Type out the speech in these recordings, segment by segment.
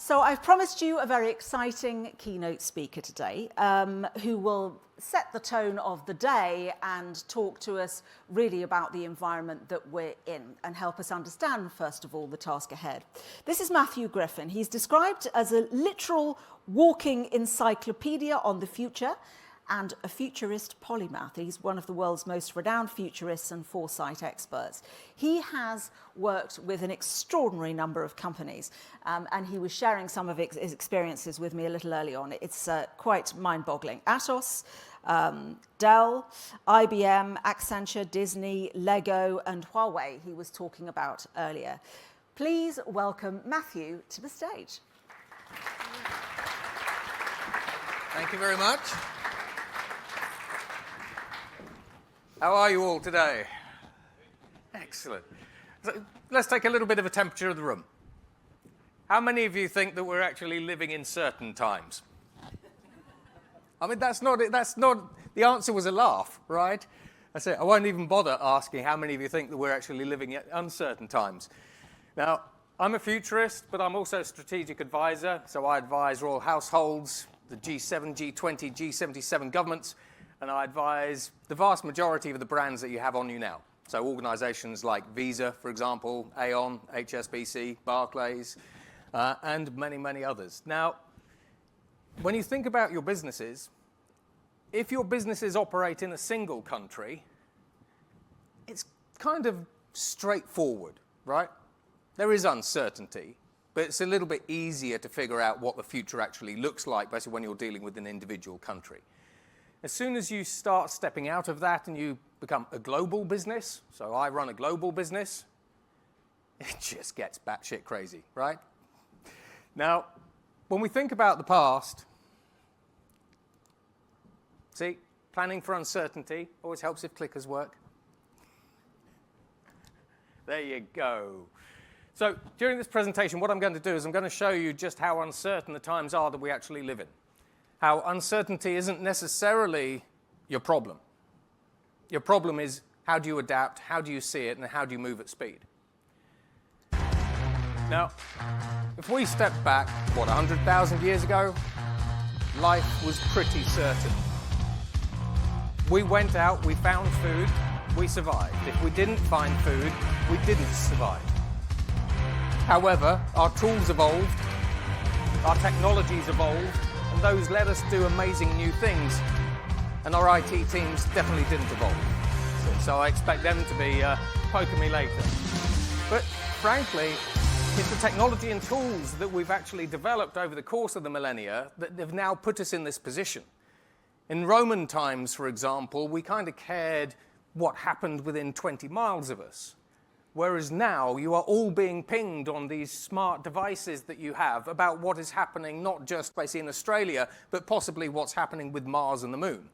So I've promised you a very exciting keynote speaker today who will set the tone of the day and talk to us really about the environment that we're in and help us understand, first of all, the task ahead. This is Matthew Griffin. He's described as a literal walking encyclopedia on the future and a futurist polymath. He's one of the world's most renowned futurists and foresight experts. He has worked with an extraordinary number of companies, and he was sharing some of his experiences with me a little early on. It's quite mind-boggling. Atos, Dell, IBM, Accenture, Disney, Lego, and Huawei he was talking about earlier. Please welcome Matthew to the stage. Thank you very much. How are you all today? Excellent. So let's take a little bit of a temperature of the room. How many of you think that we're actually living in certain times? I mean, that's not, the answer was a laugh, right? That's it. I won't even bother asking how many of you think that we're actually living in uncertain times. Now, I'm a futurist, but I'm also a strategic advisor, so I advise royal households, the G7, G20, G77 governments, and I advise the vast majority of the brands that you have on you now. So organizations like Visa, for example, Aon, HSBC, Barclays, and many, many others. Now, when you think about your businesses, if your businesses operate in a single country, it's kind of straightforward, right? There is uncertainty, but it's a little bit easier to figure out what the future actually looks like, basically when you're dealing with an individual country. As soon as you start stepping out of that and you become a global business, so I run a global business, it just gets batshit crazy, right? Now, when we think about the past, see, planning for uncertainty always helps if clickers work. There you go. So during this presentation, what I'm going to do is I'm going to show you just how uncertain the times are that we actually live in. How uncertainty isn't necessarily your problem. Your problem is how do you adapt, how do you see it, and how do you move at speed. Now, if we step back, 100,000 years ago, life was pretty certain. We went out, we found food, we survived. If we didn't find food, we didn't survive. However, our tools evolved, our technologies evolved, and those let us do amazing new things. And our IT teams definitely didn't evolve. So I expect them to be poking me later. But frankly, it's the technology and tools that we've actually developed over the course of the millennia that have now put us in this position. In Roman times, for example, we kind of cared what happened within 20 miles of us. Whereas now, you are all being pinged on these smart devices that you have about what is happening, not just basically in Australia, but possibly what's happening with Mars and the Moon.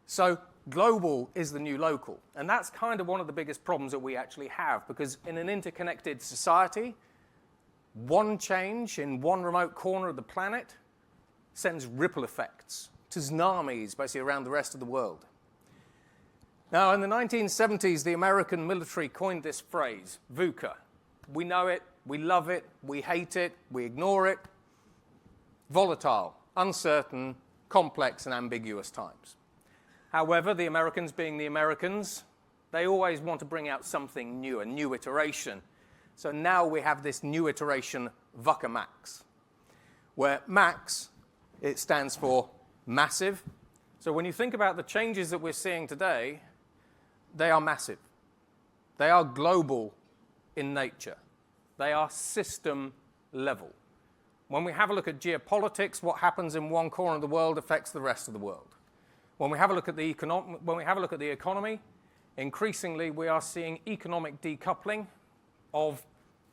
So global is the new local. And that's kind of one of the biggest problems that we actually have, because in an interconnected society, one change in one remote corner of the planet sends ripple effects to tsunamis basically around the rest of the world. Now, in the 1970s, the American military coined this phrase, VUCA. We know it, we love it, we hate it, we ignore it. Volatile, uncertain, complex, and ambiguous times. However, the Americans being the Americans, they always want to bring out something new, a new iteration. So now we have this new iteration, VUCA-MAX, where MAX, it stands for massive. So when you think about the changes that we're seeing today, they are massive. They are global in nature. They are system level. When we have a look at geopolitics, what happens in one corner of the world affects the rest of the world. When we have a look at the economy, increasingly we are seeing economic decoupling of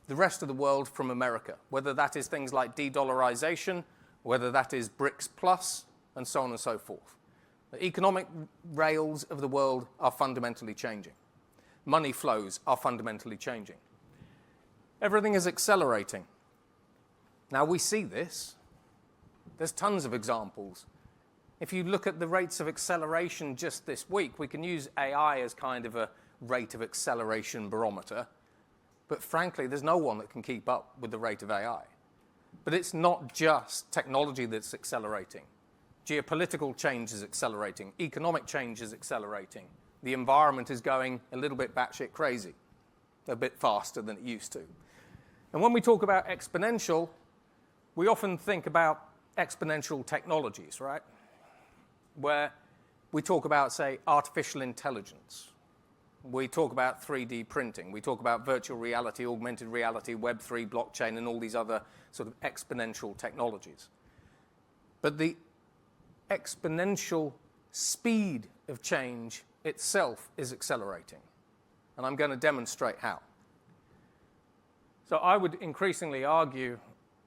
the rest of the world from America, whether that is things like de-dollarization, whether that is BRICS plus, and so on and so forth. The economic rails of the world are fundamentally changing. Money flows are fundamentally changing. Everything is accelerating. Now we see this. There's tons of examples. If you look at the rates of acceleration just this week, we can use AI as kind of a rate of acceleration barometer. But frankly, there's no one that can keep up with the rate of AI. But it's not just technology that's accelerating. Geopolitical change is accelerating. Economic change is accelerating. The environment is going a little bit batshit crazy, a bit faster than it used to. And when we talk about exponential, we often think about exponential technologies, right? Where we talk about, say, artificial intelligence. We talk about 3D printing. We talk about virtual reality, augmented reality, Web3, blockchain, and all these other sort of exponential technologies. But the exponential speed of change itself is accelerating. And I'm going to demonstrate how. So I would increasingly argue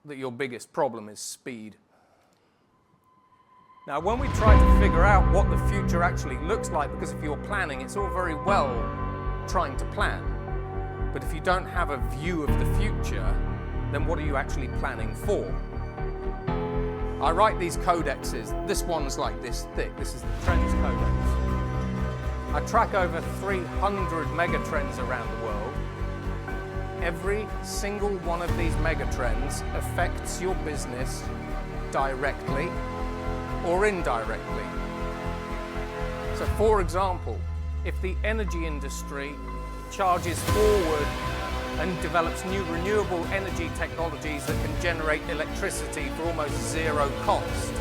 that your biggest problem is speed. Now, when we try to figure out what the future actually looks like, because if you're planning, it's all very well trying to plan. But if you don't have a view of the future, then what are you actually planning for? I write these codexes. This one's like this thick. This is the Trends Codex. I track over 300 megatrends around the world. Every single one of these megatrends affects your business directly or indirectly. So, for example, if the energy industry charges forward and develops new renewable energy technologies that can generate electricity for almost zero cost,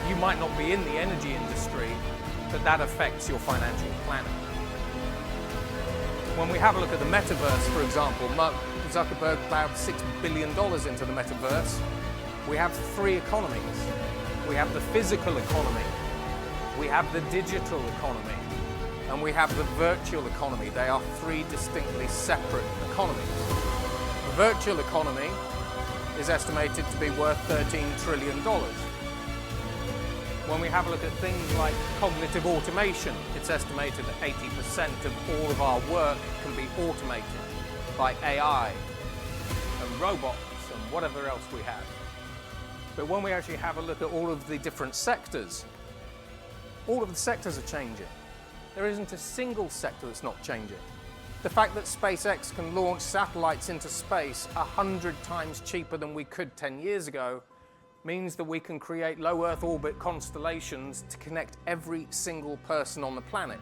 you might not be in the energy industry, but that affects your financial planning. When we have a look at the metaverse, for example, Mark Zuckerberg plowed $6 billion into the metaverse. We have three economies. We have the physical economy, we have the digital economy, and we have the virtual economy. They are three distinctly separate economies. The virtual economy is estimated to be worth $13 trillion. When we have a look at things like cognitive automation, it's estimated that 80% of all of our work can be automated by AI and robots and whatever else we have. But when we actually have a look at all of the different sectors, all of the sectors are changing. There isn't a single sector that's not changing. The fact that SpaceX can launch satellites into space 100 times cheaper than we could 10 years ago means that we can create low Earth orbit constellations to connect every single person on the planet.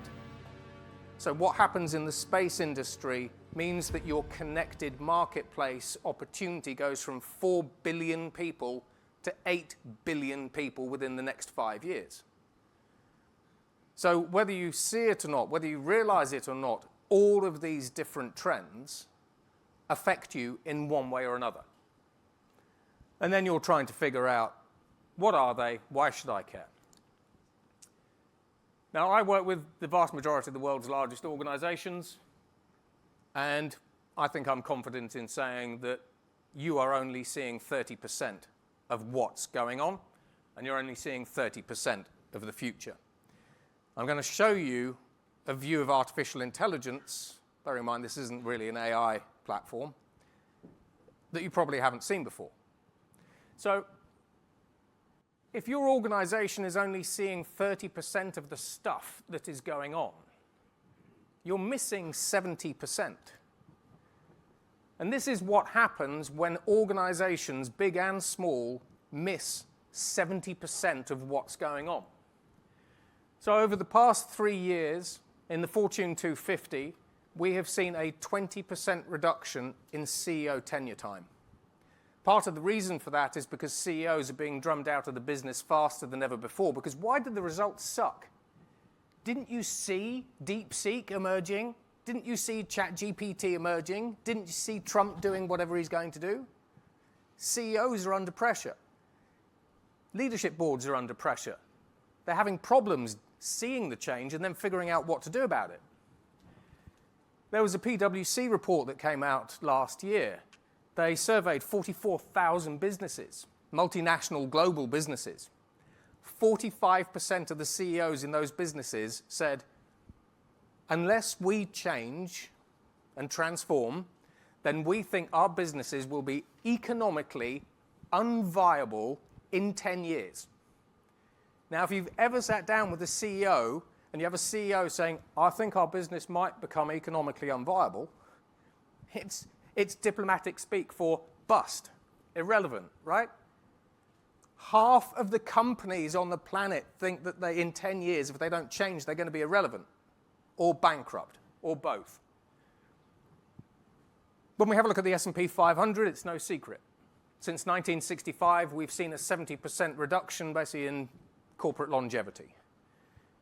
So what happens in the space industry means that your connected marketplace opportunity goes from 4 billion people to 8 billion people within the next 5 years. So whether you see it or not, whether you realize it or not, all of these different trends affect you in one way or another. And then you're trying to figure out, what are they? Why should I care? Now, I work with the vast majority of the world's largest organizations, and I think I'm confident in saying that you are only seeing 30% of what's going on, and you're only seeing 30% of the future. I'm going to show you a view of artificial intelligence, bear in mind this isn't really an AI platform, that you probably haven't seen before. So, if your organization is only seeing 30% of the stuff that is going on, you're missing 70%. And this is what happens when organizations, big and small, miss 70% of what's going on. So over the past 3 years, in the Fortune 250, we have seen a 20% reduction in CEO tenure time. Part of the reason for that is because CEOs are being drummed out of the business faster than ever before. Because why did the results suck? Didn't you see DeepSeek emerging? Didn't you see ChatGPT emerging? Didn't you see Trump doing whatever he's going to do? CEOs are under pressure. Leadership boards are under pressure. They're having problems seeing the change and then figuring out what to do about it. There was a PwC report that came out last year. They surveyed 44,000 businesses, multinational global businesses. 45% of the CEOs in those businesses said, unless we change and transform, then we think our businesses will be economically unviable in 10 years. Now, if you've ever sat down with a CEO and you have a CEO saying, I think our business might become economically unviable, it's diplomatic speak for bust. irrelevant, right? Half of the companies on the planet think that in 10 years, if they don't change, they're going to be irrelevant or bankrupt or both. When we have a look at the S&P 500, it's no secret. Since 1965, we've seen a 70% reduction basically in corporate longevity.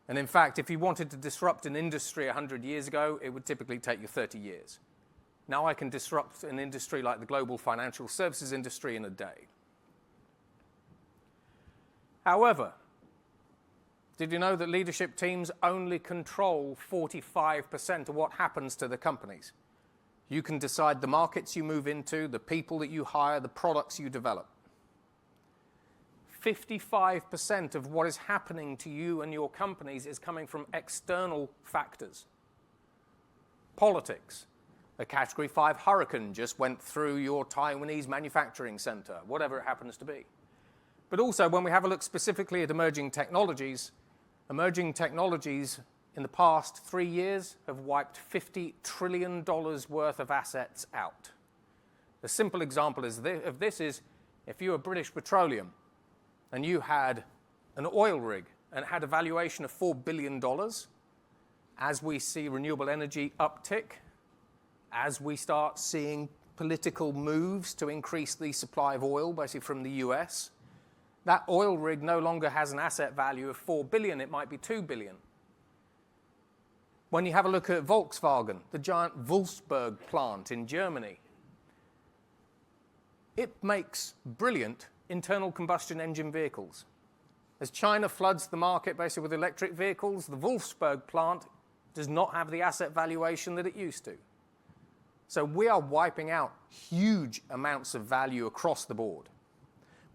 And in fact, if you wanted to disrupt an industry 100 years ago, it would typically take you 30 years. Now I can disrupt an industry like the global financial services industry in a day. However, did you know that leadership teams only control 45% of what happens to the companies? You can decide the markets you move into, the people that you hire, the products you develop. 55% of what is happening to you and your companies is coming from external factors. Politics. A Category 5 hurricane just went through your Taiwanese manufacturing center, whatever it happens to be. But also, when we have a look specifically at emerging technologies in the past 3 years have wiped $50 trillion worth of assets out. A simple example of this is if you were British Petroleum and you had an oil rig and it had a valuation of $4 billion, as we see renewable energy uptick, as we start seeing political moves to increase the supply of oil, basically from the US, that oil rig no longer has an asset value of $4 billion, it might be $2 billion. When you have a look at Volkswagen, the giant Wolfsburg plant in Germany, it makes brilliant internal combustion engine vehicles. As China floods the market basically with electric vehicles, the Wolfsburg plant does not have the asset valuation that it used to. So we are wiping out huge amounts of value across the board.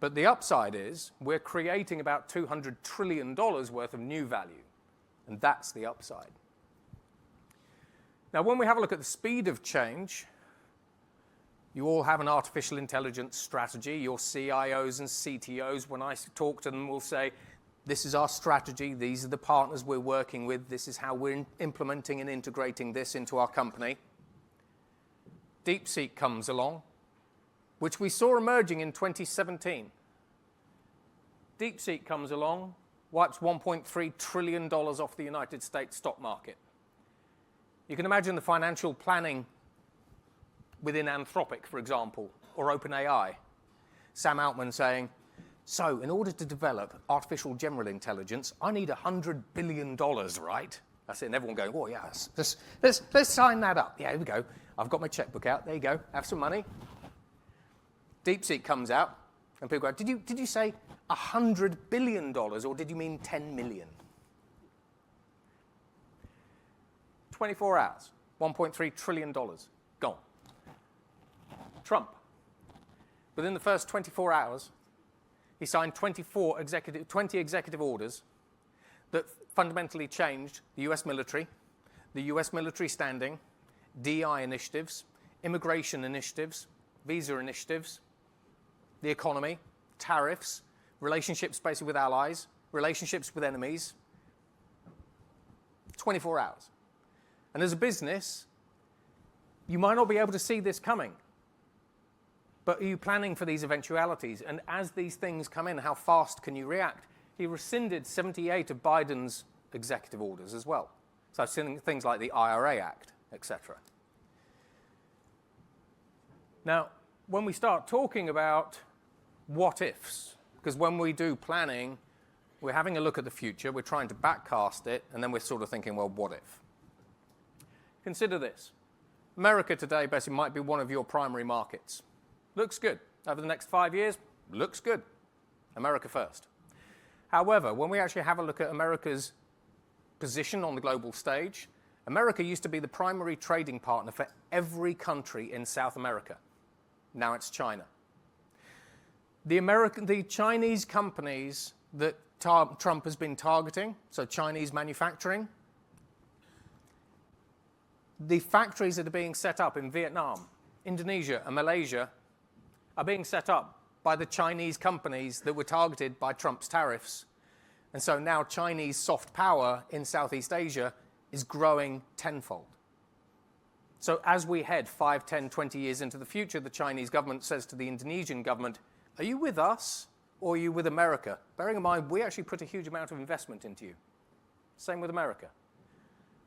But the upside is we're creating about $200 trillion worth of new value, and that's the upside. Now, when we have a look at the speed of change, you all have an artificial intelligence strategy. Your CIOs and CTOs, when I talk to them, will say, this is our strategy, these are the partners we're working with, this is how we're implementing and integrating this into our company. DeepSeek comes along, which we saw emerging in 2017. DeepSeek comes along, wipes $1.3 trillion off the United States stock market. You can imagine the financial planning within Anthropic, for example, or OpenAI. Sam Altman saying, so in order to develop artificial general intelligence, I need $100 billion, right? That's it, and everyone going, oh, yeah, let's sign that up. Yeah, here we go. I've got my checkbook out. There you go. Have some money. DeepSeek comes out, and people go, did you say $100 billion, or did you mean 10 million? 24 hours, $1.3 trillion, gone. Trump, within the first 24 hours, he signed 20 executive orders that fundamentally changed the US military standing, DI initiatives, immigration initiatives, visa initiatives, the economy, tariffs, relationships basically with allies, relationships with enemies. 24 hours. And as a business, you might not be able to see this coming. But are you planning for these eventualities? And as these things come in, how fast can you react? He rescinded 78 of Biden's executive orders as well. So I've seen things like the IRA Act, etc. Now, when we start talking about what ifs, because when we do planning, we're having a look at the future, we're trying to backcast it, and then we're sort of thinking, well, what if? Consider this. America today basically might be one of your primary markets. Looks good. Over the next 5 years, looks good. America first. However, when we actually have a look at America's position on the global stage, America used to be the primary trading partner for every country in South America. Now it's China. The Chinese companies that Trump has been targeting, so Chinese manufacturing, the factories that are being set up in Vietnam, Indonesia, and Malaysia are being set up by the Chinese companies that were targeted by Trump's tariffs. And so now Chinese soft power in Southeast Asia is growing tenfold. So as we head 5, 10, 20 years into the future, the Chinese government says to the Indonesian government, are you with us or are you with America? Bearing in mind, we actually put a huge amount of investment into you. Same with America.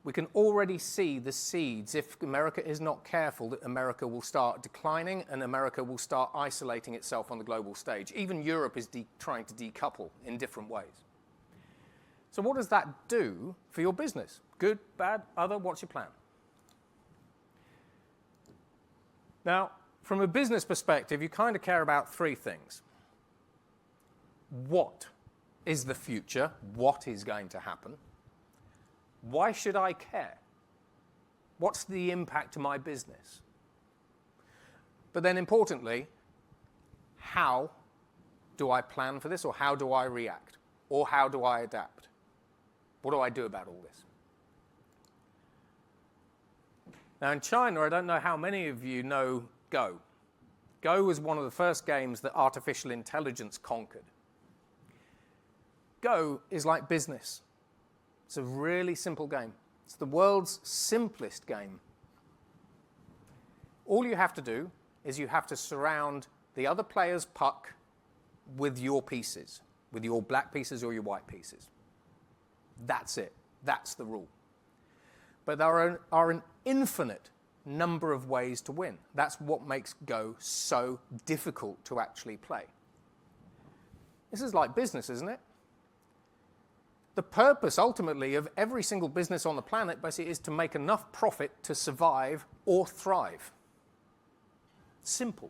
We can already see the seeds. If America is not careful, that America will start declining and America will start isolating itself on the global stage. Even Europe is trying to decouple in different ways. So what does that do for your business? Good, bad, other? What's your plan? Now, from a business perspective, you kind of care about three things. What is the future? What is going to happen? Why should I care? What's the impact to my business? But then importantly, how do I plan for this, or how do I react? Or how do I adapt? What do I do about all this? Now in China, I don't know how many of you know Go. Go was one of the first games that artificial intelligence conquered. Go is like business. It's a really simple game. It's the world's simplest game. All you have to do is you have to surround the other player's puck with your pieces, with your black pieces or your white pieces. That's it. That's the rule. But there are an infinite number of ways to win. That's what makes Go so difficult to actually play. This is like business, isn't it? The purpose, ultimately, of every single business on the planet, basically, is to make enough profit to survive or thrive. Simple.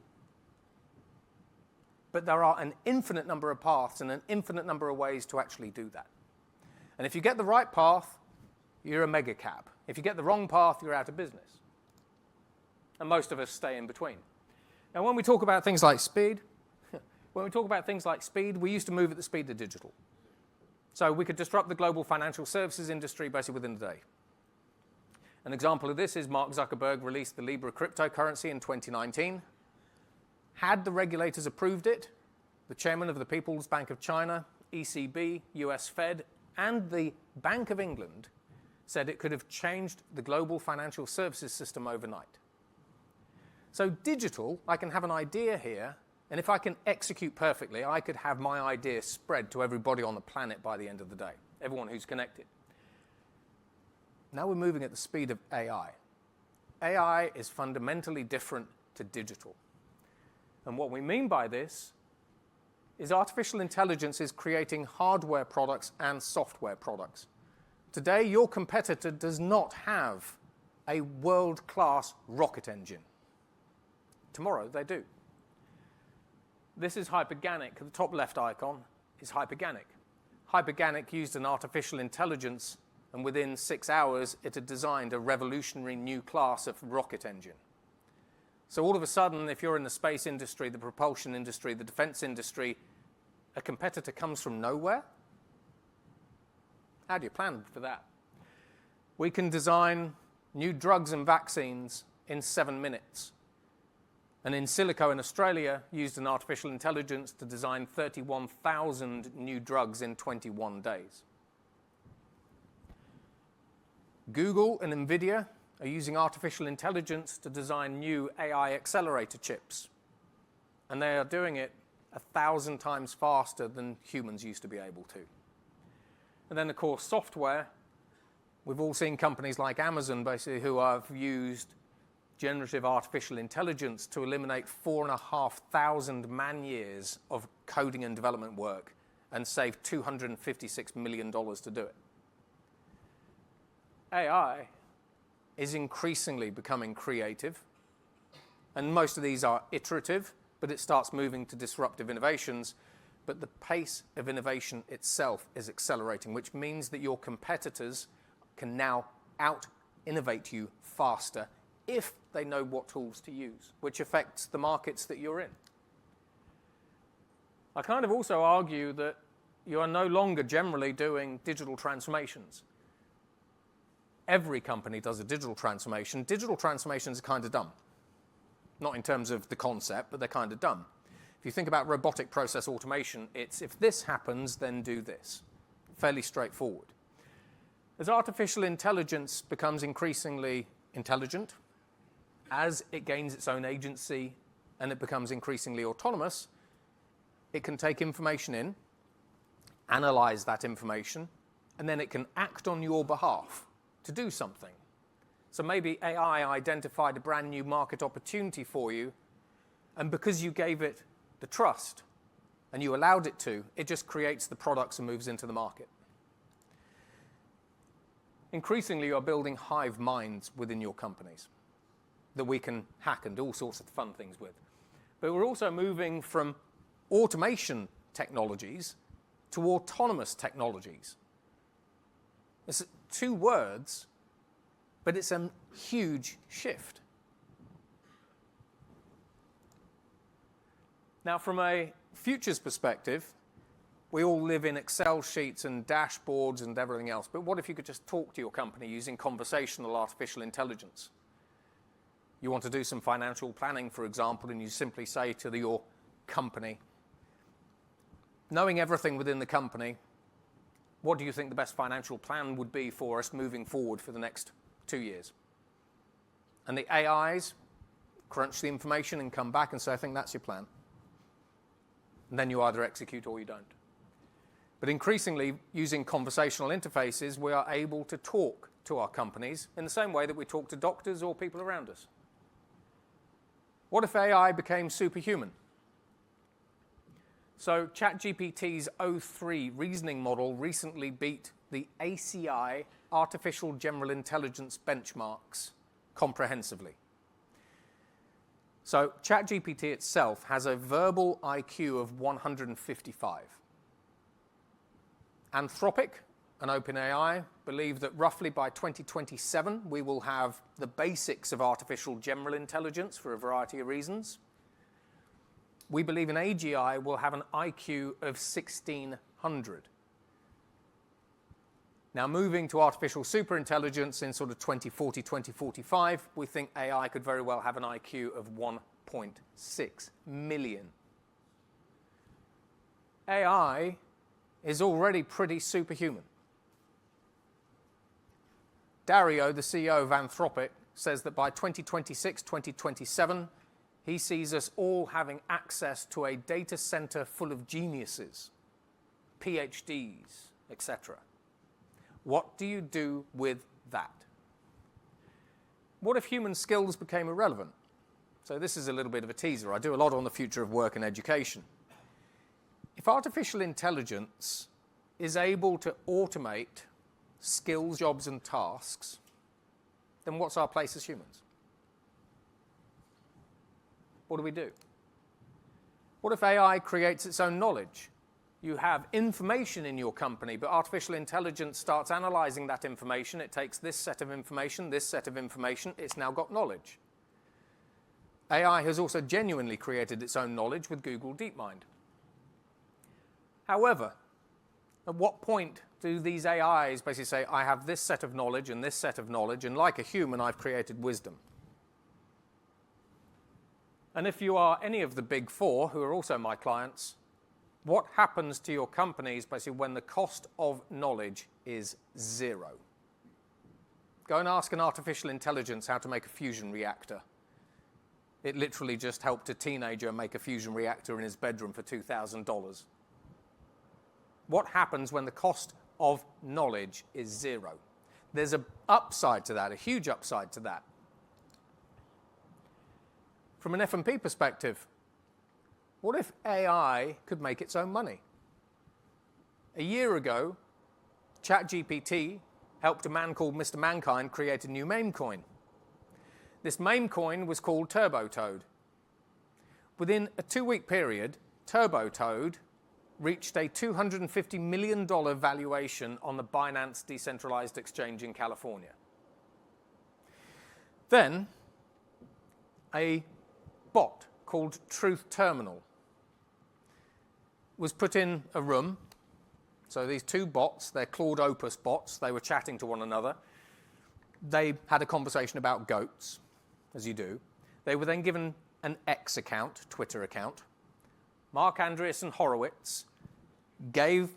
But there are an infinite number of paths and an infinite number of ways to actually do that. And if you get the right path, you're a mega cap. If you get the wrong path, you're out of business. And most of us stay in between. Now, when we talk about things like speed, we used to move at the speed of digital. So we could disrupt the global financial services industry basically within a day. An example of this is Mark Zuckerberg released the Libra cryptocurrency in 2019. Had the regulators approved it, the chairman of the People's Bank of China, ECB, US Fed, and the Bank of England said it could have changed the global financial services system overnight. So digital, I can have an idea here, and if I can execute perfectly, I could have my idea spread to everybody on the planet by the end of the day, everyone who's connected. Now we're moving at the speed of AI. AI is fundamentally different to digital. And what we mean by this is artificial intelligence is creating hardware products and software products. Today, your competitor does not have a world-class rocket engine. Tomorrow, they do. This is Hyperganic. The top left icon is Hyperganic. Hyperganic used an artificial intelligence, and within 6 hours, it had designed a revolutionary new class of rocket engine. So all of a sudden, if you're in the space industry, the propulsion industry, the defense industry, a competitor comes from nowhere? How do you plan for that? We can design new drugs and vaccines in 7 minutes. And in Silico in Australia used an artificial intelligence to design 31,000 new drugs in 21 days. Google and NVIDIA are using artificial intelligence to design new AI accelerator chips. And they are doing it 1,000 times faster than humans used to be able to. And then, of course, software. We've all seen companies like Amazon, basically, who have used generative artificial intelligence to eliminate 4,500 man-years of coding and development work and save $256 million to do it. AI is increasingly becoming creative, and most of these are iterative, but it starts moving to disruptive innovations. But the pace of innovation itself is accelerating, which means that your competitors can now out-innovate you faster if they know what tools to use, which affects the markets that you're in. I kind of also argue that you are no longer generally doing digital transformations. Every company does a digital transformation. Digital transformations are kind of dumb. Not in terms of the concept, but they're kind of dumb. If you think about robotic process automation, it's if this happens, then do this. Fairly straightforward. As artificial intelligence becomes increasingly intelligent, as it gains its own agency and it becomes increasingly autonomous, it can take information in, analyze that information, and then it can act on your behalf to do something. So maybe AI identified a brand new market opportunity for you, and because you gave it the trust and you allowed it to, it just creates the products and moves into the market. Increasingly, you're building hive minds within your companies that we can hack and do all sorts of fun things with. But we're also moving from automation technologies to autonomous technologies. It's two words, but it's a huge shift. Now, from a futures perspective, we all live in Excel sheets and dashboards and everything else, but what if you could just talk to your company using conversational artificial intelligence? You want to do some financial planning, for example, and you simply say to your company, knowing everything within the company, what do you think the best financial plan would be for us moving forward for the next 2 years? And the AIs crunch the information and come back and say, I think that's your plan. And then you either execute or you don't. But increasingly, using conversational interfaces, we are able to talk to our companies in the same way that we talk to doctors or people around us. What if AI became superhuman? So ChatGPT's O3 reasoning model recently beat the ACI Artificial General Intelligence benchmarks comprehensively. So ChatGPT itself has a verbal IQ of 155. Anthropic and OpenAI believe that roughly by 2027, we will have the basics of artificial general intelligence for a variety of reasons. We believe in AGI will have an IQ of 1600. Now, moving to artificial superintelligence in sort of 2040, 2045, we think AI could very well have an IQ of 1.6 million. AI is already pretty superhuman. Dario, the CEO of Anthropic, says that by 2026, 2027, he sees us all having access to a data center full of geniuses, PhDs, etc. What do you do with that? What if human skills became irrelevant? So this is a little bit of a teaser. I do a lot on the future of work and education. If artificial intelligence is able to automate skills, jobs, and tasks, then what's our place as humans? What do we do? What if AI creates its own knowledge? You have information in your company, but artificial intelligence starts analyzing that information. It takes this set of information, this set of information. It's now got knowledge. AI has also genuinely created its own knowledge with Google DeepMind. However, at what point do these AIs basically say, I have this set of knowledge and this set of knowledge, and like a human, I've created wisdom? And if you are any of the big four, who are also my clients, what happens to your companies basically when the cost of knowledge is zero? Go and ask an artificial intelligence how to make a fusion reactor. It literally just helped a teenager make a fusion reactor in his bedroom for $2,000. What happens when the cost of knowledge is zero? There's an upside to that, a huge upside to that. From an F&P perspective, what if AI could make its own money? A year ago, ChatGPT helped a man called Mr. Mankind create a new meme coin. This meme coin was called Turbo Toad. Within a 2-week period, Turbo Toad reached a $250 million valuation on the Binance decentralized exchange in California. Then, a bot called Truth Terminal was put in a room. So these two bots, they're Claude Opus bots, they were chatting to one another. They had a conversation about goats, as you do. They were then given an X account, Twitter account. Mark Andreessen Horowitz gave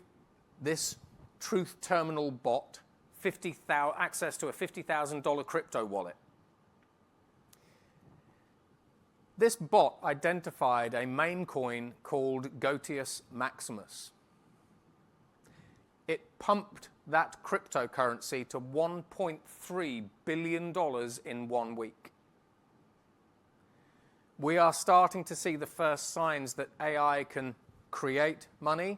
this Truth Terminal bot access to a $50,000 crypto wallet. This bot identified a meme coin called Gotius Maximus. It pumped that cryptocurrency to $1.3 billion in 1 week. We are starting to see the first signs that AI can create money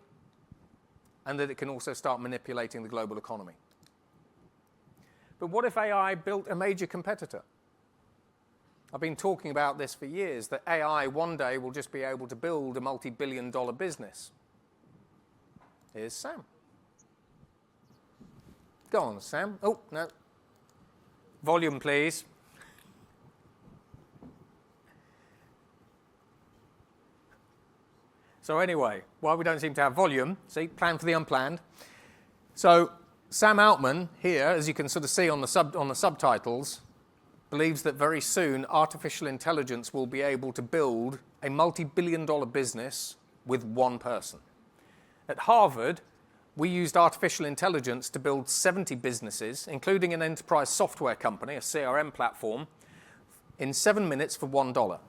and that it can also start manipulating the global economy. But what if AI built a major competitor? I've been talking about this for years, that AI one day will just be able to build a multi-billion-dollar business. Here's Sam. Go on, Sam. Oh, no. Volume, please. So anyway, while we don't seem to have volume, see, plan for the unplanned. So Sam Altman here, as you can sort of see on the subtitles, believes that very soon artificial intelligence will be able to build a multi-billion-dollar business with one person. At Harvard, we used artificial intelligence to build 70 businesses, including an enterprise software company, a CRM platform, in 7 minutes for $1.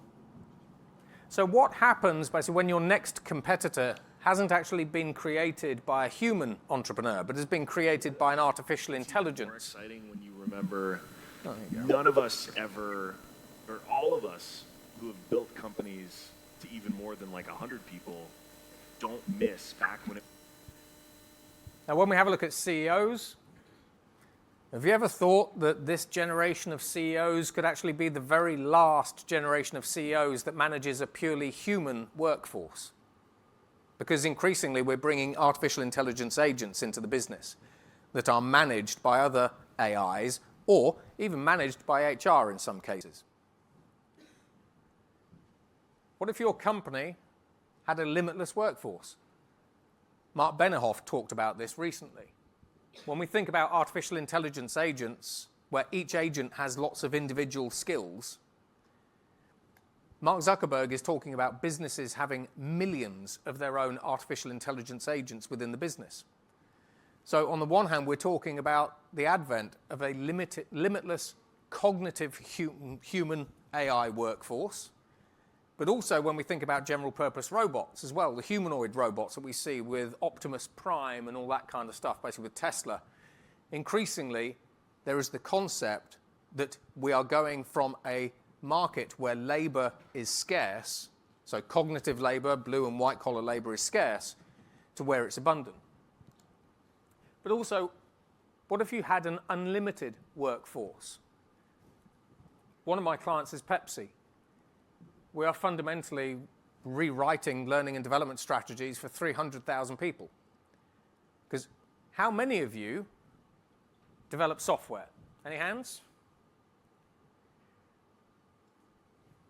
So what happens basically when your next competitor hasn't actually been created by a human entrepreneur, but has been created by an artificial intelligence? More exciting when you remember none of us ever, or all of us who have built companies to even more than like 100 people, don't miss back when it... Now, when we have a look at CEOs, have you ever thought that this generation of CEOs could actually be the very last generation of CEOs that manages a purely human workforce? Because increasingly we're bringing artificial intelligence agents into the business that are managed by other AIs or even managed by HR in some cases. What if your company had a limitless workforce? Mark Benioff talked about this recently. When we think about artificial intelligence agents, where each agent has lots of individual skills, Mark Zuckerberg is talking about businesses having millions of their own artificial intelligence agents within the business. So on the one hand, we're talking about the advent of a limitless cognitive human AI workforce, but also when we think about general purpose robots as well, the humanoid robots that we see with Optimus Prime and all that kind of stuff, basically with Tesla, increasingly there is the concept that we are going from a market where labor is scarce, so cognitive labor, blue and white collar labor is scarce, to where it's abundant. But also, what if you had an unlimited workforce? One of my clients is Pepsi. We are fundamentally rewriting learning and development strategies for 300,000 people. Because how many of you develop software? Any hands?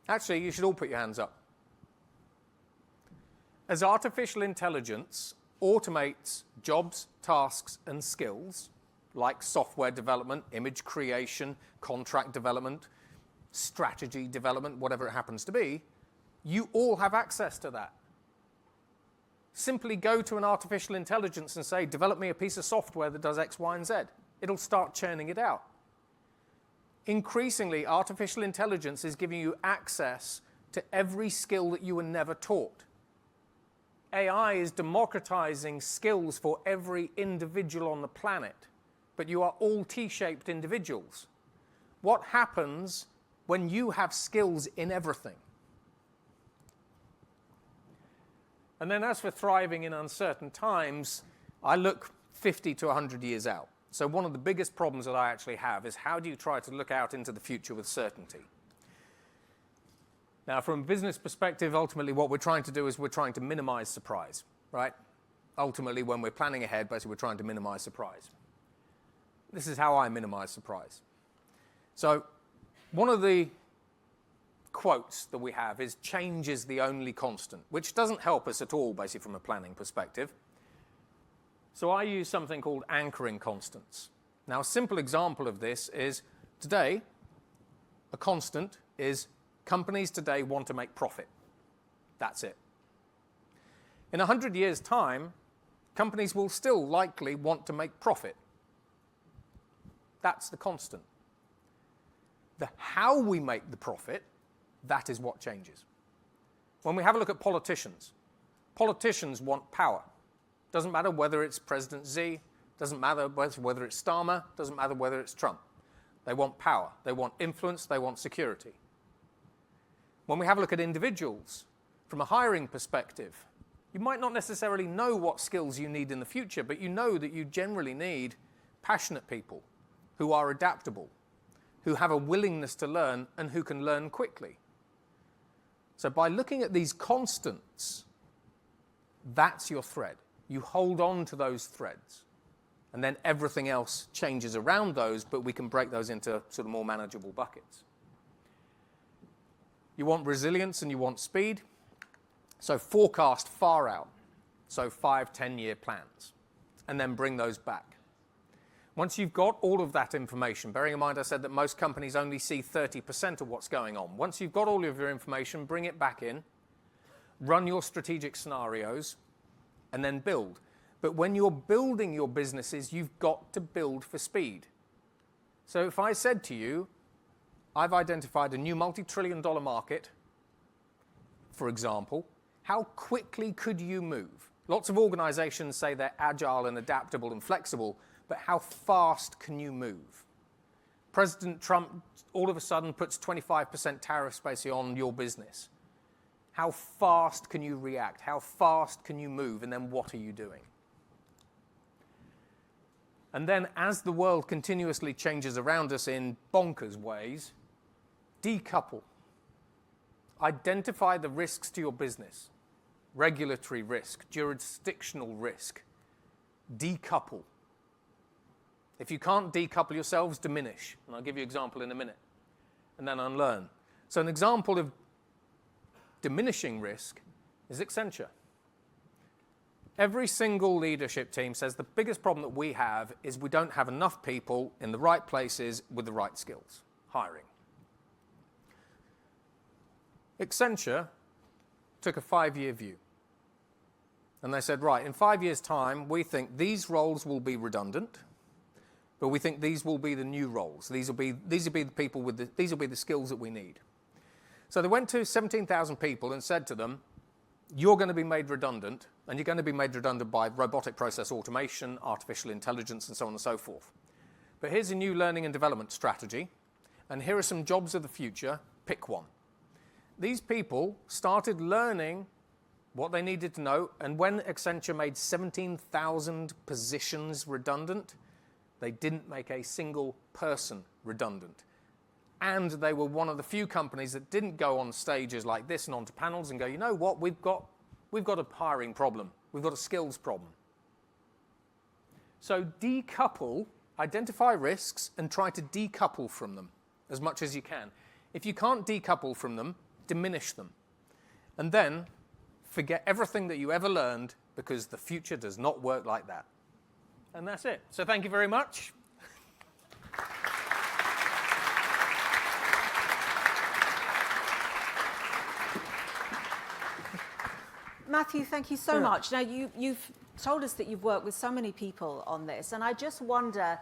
Actually, you should all put your hands up. As artificial intelligence automates jobs, tasks, and skills, like software development, image creation, contract development, strategy development, whatever it happens to be, you all have access to that. Simply go to an artificial intelligence and say, develop me a piece of software that does X, Y, and Z. It'll start churning it out. Increasingly, artificial intelligence is giving you access to every skill that you were never taught. AI is democratizing skills for every individual on the planet, but you are all T-shaped individuals. What happens when you have skills in everything? And then as for thriving in uncertain times, I look 50 to 100 years out. So one of the biggest problems that I actually have is how do you try to look out into the future with certainty? Now, from a business perspective, ultimately what we're trying to do is we're trying to minimize surprise, right? Ultimately, when we're planning ahead, basically we're trying to minimize surprise. This is how I minimize surprise. So one of the quotes that we have is change is the only constant, which doesn't help us at all, basically, from a planning perspective. So I use something called anchoring constants. Now, a simple example of this is today, a constant is companies today want to make profit. That's it. In 100 years' time, companies will still likely want to make profit. That's the constant. The how we make the profit that is what changes. When we have a look at politicians want power. Doesn't matter whether it's President Xi, doesn't matter whether it's Starmer, doesn't matter whether it's Trump. They want power, they want influence, they want security. When we have a look at individuals, from a hiring perspective, you might not necessarily know what skills you need in the future, but you know that you generally need passionate people who are adaptable, who have a willingness to learn and who can learn quickly. So by looking at these constants, that's your thread. You hold on to those threads, and then everything else changes around those, but we can break those into sort of more manageable buckets. You want resilience and you want speed, so forecast far out, so 5-10-year plans, and then bring those back. Once you've got all of that information, bearing in mind I said that most companies only see 30% of what's going on. Once you've got all of your information, bring it back in, run your strategic scenarios, and then build. But when you're building your businesses, you've got to build for speed. So if I said to you, I've identified a new multi-trillion-dollar market, for example, how quickly could you move? Lots of organizations say they're agile and adaptable and flexible, but how fast can you move? President Trump all of a sudden puts 25% tariffs basically on your business. How fast can you react? How fast can you move? And then what are you doing? And then as the world continuously changes around us in bonkers ways, decouple. Identify the risks to your business. Regulatory risk, jurisdictional risk. Decouple. If you can't decouple yourselves, diminish. And I'll give you an example in a minute. And then unlearn. So an example of diminishing risk is Accenture. Every single leadership team says the biggest problem that we have is we don't have enough people in the right places with the right skills. Hiring. Accenture took a 5-year view. And they said, right, in 5 years' time, we think these roles will be redundant, but we think these will be the new roles. These will be the people with these will be the skills that we need. So they went to 17,000 people and said to them, you're going to be made redundant, and you're going to be made redundant by robotic process automation, artificial intelligence, and so on and so forth. But here's a new learning and development strategy, and here are some jobs of the future. Pick one. These people started learning what they needed to know, and when Accenture made 17,000 positions redundant, they didn't make a single person redundant. And they were one of the few companies that didn't go on stages like this and onto panels and go, you know what, we've got a hiring problem. We've got a skills problem. So decouple, identify risks, and try to decouple from them as much as you can. If you can't decouple from them, diminish them. And then forget everything that you ever learned, because the future does not work like that. And that's it. So thank you very much. Matthew, thank you so much. Now, you've told us that you've worked with so many people on this, and I just wonder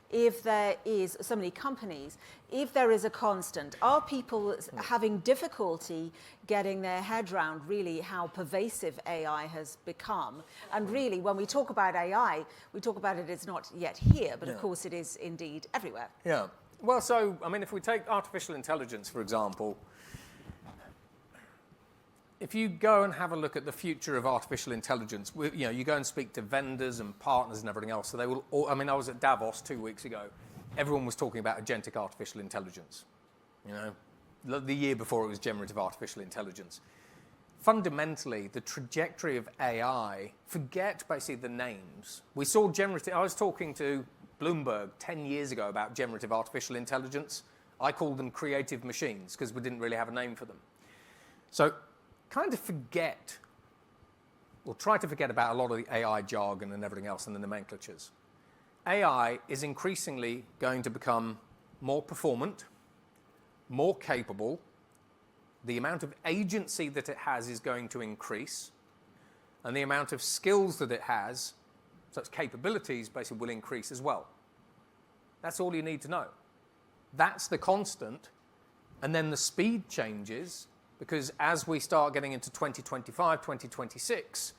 if there is, so many companies, if there is a constant. Are people having difficulty getting their head around really how pervasive AI has become? And really, when we talk about AI, we talk about it, it's not yet here, but of course it is indeed everywhere. Yeah. Well, so, I mean, if we take artificial intelligence, for example, if you go and have a look at the future of artificial intelligence, you go and speak to vendors and partners and everything else. So they will all, I mean, I was at Davos 2 weeks ago. Everyone was talking about agentic artificial intelligence. The year before it was generative artificial intelligence. Fundamentally, the trajectory of AI, forget basically the names. We saw generative, I was talking to Bloomberg 10 years ago about generative artificial intelligence. I called them creative machines because we didn't really have a name for them. So kind of forget, or try to forget about a lot of the AI jargon and everything else and the nomenclatures. AI is increasingly going to become more performant, more capable. The amount of agency that it has is going to increase, and the amount of skills that it has, so its capabilities, basically will increase as well. That's all you need to know. That's the constant, And then the speed changes, because as we start getting into 2025, 2026,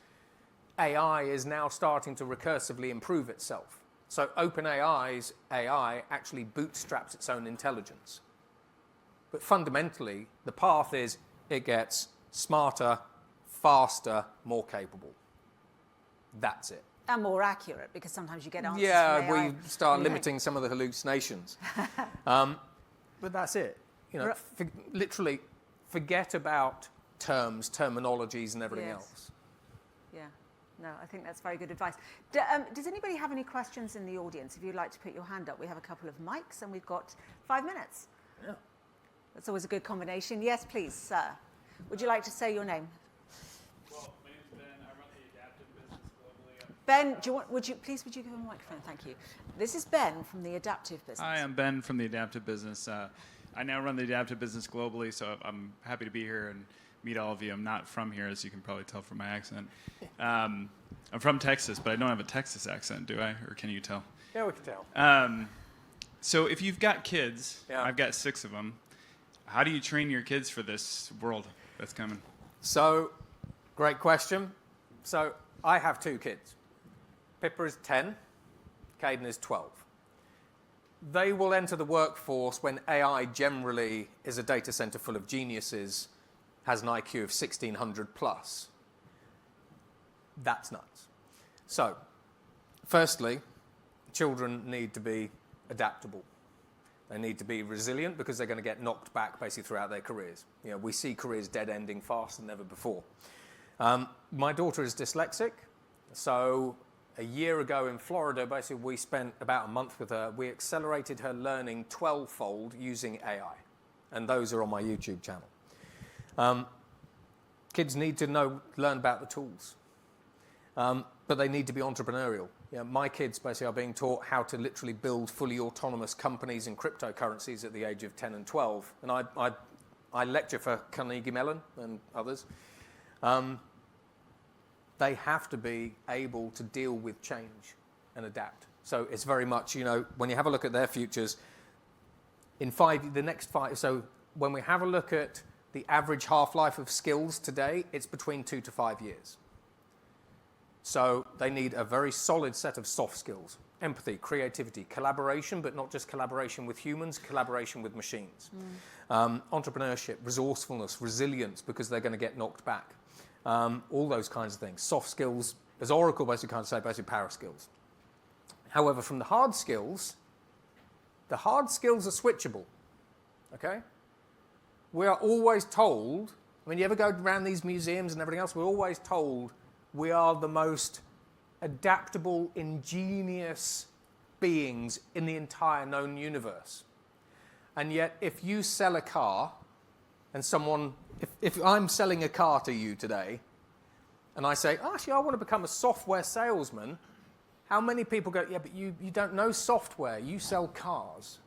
AI is now starting to recursively improve itself. So OpenAI's AI actually bootstraps its own intelligence. But fundamentally, the path is it gets smarter, faster, more capable. That's it. And more accurate, because sometimes you get answers from Yeah, AI. we start limiting some of the hallucinations. But that's it. You know, literally forget about terms, terminologies, and everything else. Yeah. No, I think that's very good advice. Does anybody have any questions in the audience? If you'd like to put your hand up, we have a couple of mics and we've got 5 minutes. Yeah. That's always a good combination. Yes, please, sir. Would you like to say your name? Well, my name's Ben. I run the adaptive business globally. Ben, would you give him a microphone? Thank you. This is Ben from the adaptive business. Hi, I'm Ben from the adaptive business. I now run the adaptive business globally, so I'm happy to be here and meet all of you. I'm not from here, as you can probably tell from my accent. I'm from Texas, but I don't have a Texas accent, do I? Or can you tell? Yeah, we can tell. So if you've got kids, Yeah. I've got 6 of them, how do you train your kids for this world that's coming? So, great question. So, I have 2 kids. Pippa is 10, Caden is 12. They will enter the workforce when AI generally is a data center full of geniuses, has an IQ of 1600 plus. That's nuts. So, firstly, children need to be adaptable. They need to be resilient because they're going to get knocked back basically throughout their careers. You know, we see careers dead-ending faster than ever before. My daughter is dyslexic, so a year ago in Florida, basically we spent about a month with her. We accelerated her learning 12-fold using AI, and those are on my YouTube channel. Kids need to learn about the tools, but they need to be entrepreneurial. You know, my kids basically are being taught how to literally build fully autonomous companies and cryptocurrencies at the age of 10 and 12. And I lecture for Carnegie Mellon and others. They have to be able to deal with change and adapt. So it's very much, you know, when you have a look at their futures, so when we have a look at the average half-life of skills today, it's between 2 to 5 years. So they need a very solid set of soft skills: empathy, creativity, collaboration, but not just collaboration with humans, collaboration with machines. Entrepreneurship, resourcefulness, resilience, because they're going to get knocked back. All those kinds of things. Soft skills, as Oracle basically kind of say, basically power skills. However, from the hard skills are switchable, okay? We are always told, when you ever go around these museums and everything else, we're always told we are the most adaptable, ingenious beings in the entire known universe. And yet, if you sell a car, and if I'm selling a car to you today, and I say, actually, I want to become a software salesman, how many people go, yeah, but you don't know software, you sell cars.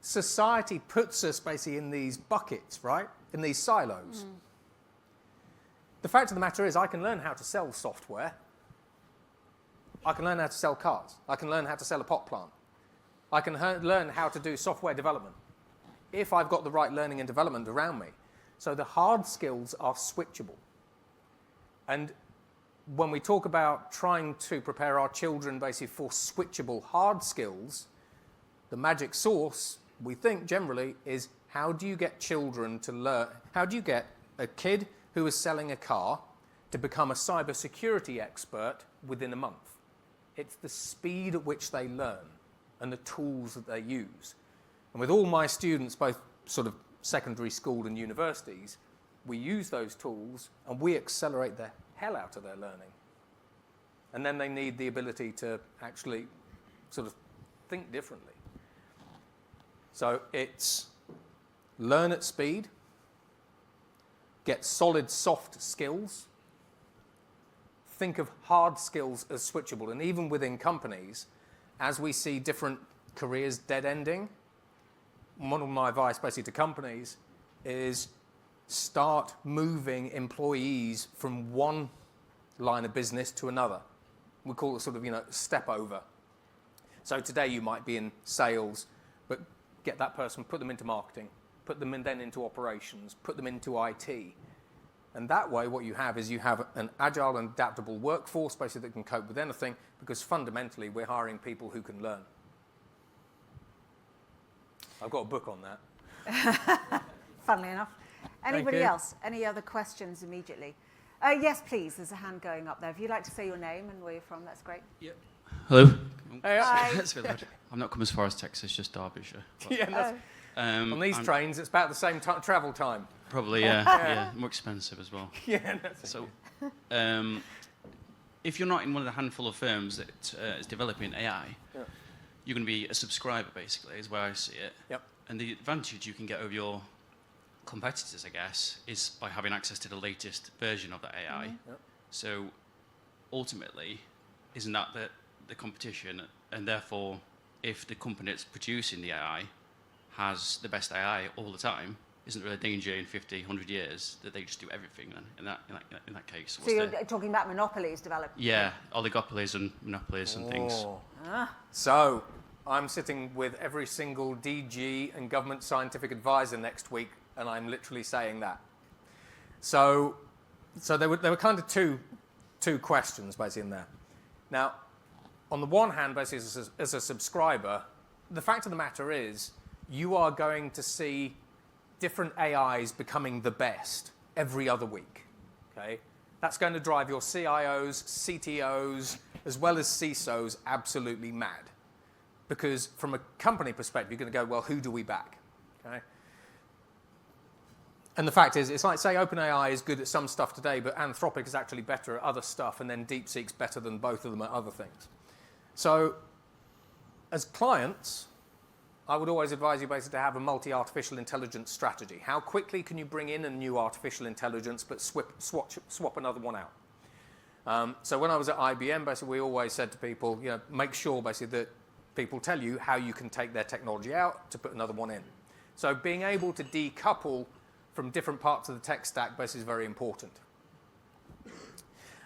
Society puts us basically in these buckets, right? In these silos. The fact of the matter is, I can learn how to sell software. I can learn how to sell cars. I can learn how to sell a pot plant. I can learn how to do software development if I've got the right learning and development around me. So the hard skills are switchable. And when we talk about trying to prepare our children basically for switchable hard skills, the magic sauce, we think generally, is how do you get children to learn? How do you get a kid who is selling a car to become a cybersecurity expert within a month? It's the speed at which they learn and the tools that they use. And with all my students, both sort of secondary school and universities, we use those tools and we accelerate the hell out of their learning. And then they need the ability to actually sort of think differently. So it's learn at speed, get solid soft skills, think of hard skills as switchable. And even within companies, as we see different careers dead-ending, one of my advice basically to companies is start moving employees from one line of business to another. We call it sort of, step over. So today you might be in sales, but get that person, put them into marketing, put them then into operations, put them into IT. And that way, what you have is you have an agile and adaptable workforce, basically, that can cope with anything, because fundamentally, we're hiring people who can learn. I've got a book on that. Funnily enough. Anybody you. else? Any other questions immediately? Yes, please. There's a hand going up there. If you'd like to say your name and where you're from, that's great. Yep. Hello. Hey, Hi. That's a bit loud. I'm not come as far as Texas, just Derbyshire. But, yeah, that's, on these trains, it's about the same travel time. probably, yeah, more expensive as well. Yeah, that's So, if you're not in one of the handful of firms that is developing AI, you're going to be a subscriber, basically, is where I see it. Yep. And the advantage you can get over your competitors, I guess, is by having access to the latest version of the AI. Yep. So, ultimately, isn't that the competition? And therefore, if the company that's producing the AI has the best AI all the time, isn't there a danger in 50, 100 years that they just do everything then, in that case? So you're talking about monopolies developing? Yeah, oligopolies and monopolies and things. So, I'm sitting with every single DG and government scientific advisor next week, and I'm literally saying that. So there were kind of two questions basically in there. Now, on the one hand, basically as a subscriber, the fact of the matter is you are going to see different AIs becoming the best every other week. Okay, that's going to drive your CIOs, CTOs, as well as CISOs absolutely mad. Because from a company perspective, you're going to go, well, who do we back? Okay. And the fact is, it's like, say, OpenAI is good at some stuff today, but Anthropic is actually better at other stuff, and then DeepSeek's better than both of them at other things. So, as clients, I would always advise you basically to have a multi-artificial intelligence strategy. How quickly can you bring in a new artificial intelligence, but swap another one out? So when I was at IBM, basically, we always said to people, make sure basically that people tell you how you can take their technology out to put another one in. So being able to decouple from different parts of the tech stack basically is very important.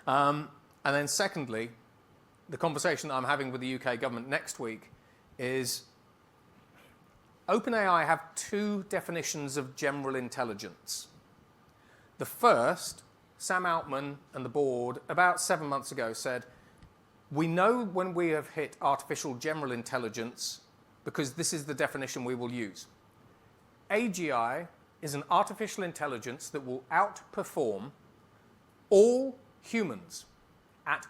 And then secondly, the conversation that I'm having with the UK government next week is OpenAI have two definitions of general intelligence. The first, Sam Altman and the board, about 7 months ago said, we know when we have hit artificial general intelligence because this is the definition we will use. AGI is an artificial intelligence that will outperform all humans at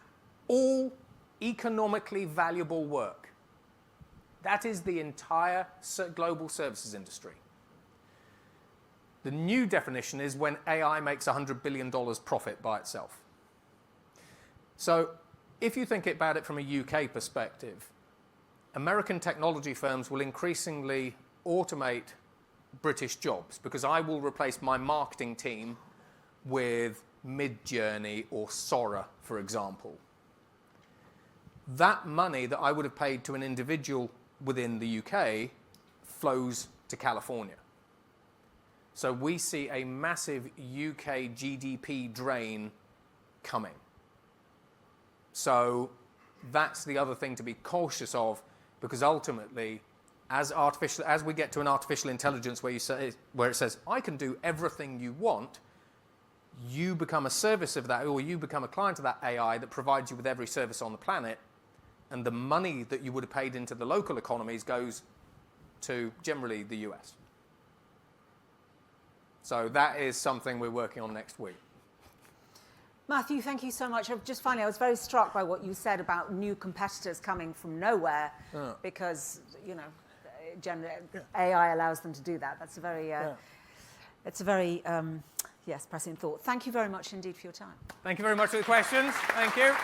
all economically valuable work. That is the entire global services industry. The new definition is when AI makes $100 billion profit by itself. So if you think about it from a UK perspective, American technology firms will increasingly automate British jobs because I will replace my marketing team with Midjourney or Sora, for example. That money that I would have paid to an individual within the UK flows to California. So we see a massive UK GDP drain coming. So that's the other thing to be cautious of, because ultimately, as we get to an artificial intelligence where it says, I can do everything you want, you become a service of that, or you become a client of that AI that provides you with every service on the planet, and the money that you would have paid into the local economies goes to generally the US. So that is something we're working on next week. Matthew, thank you so much. Just finally, I was very struck by what you said about new competitors coming from nowhere because, generally AI allows them to do that. That's a very, it's a very, prescient thought. Thank you very much indeed for your time. Thank you very much for the questions. Thank you.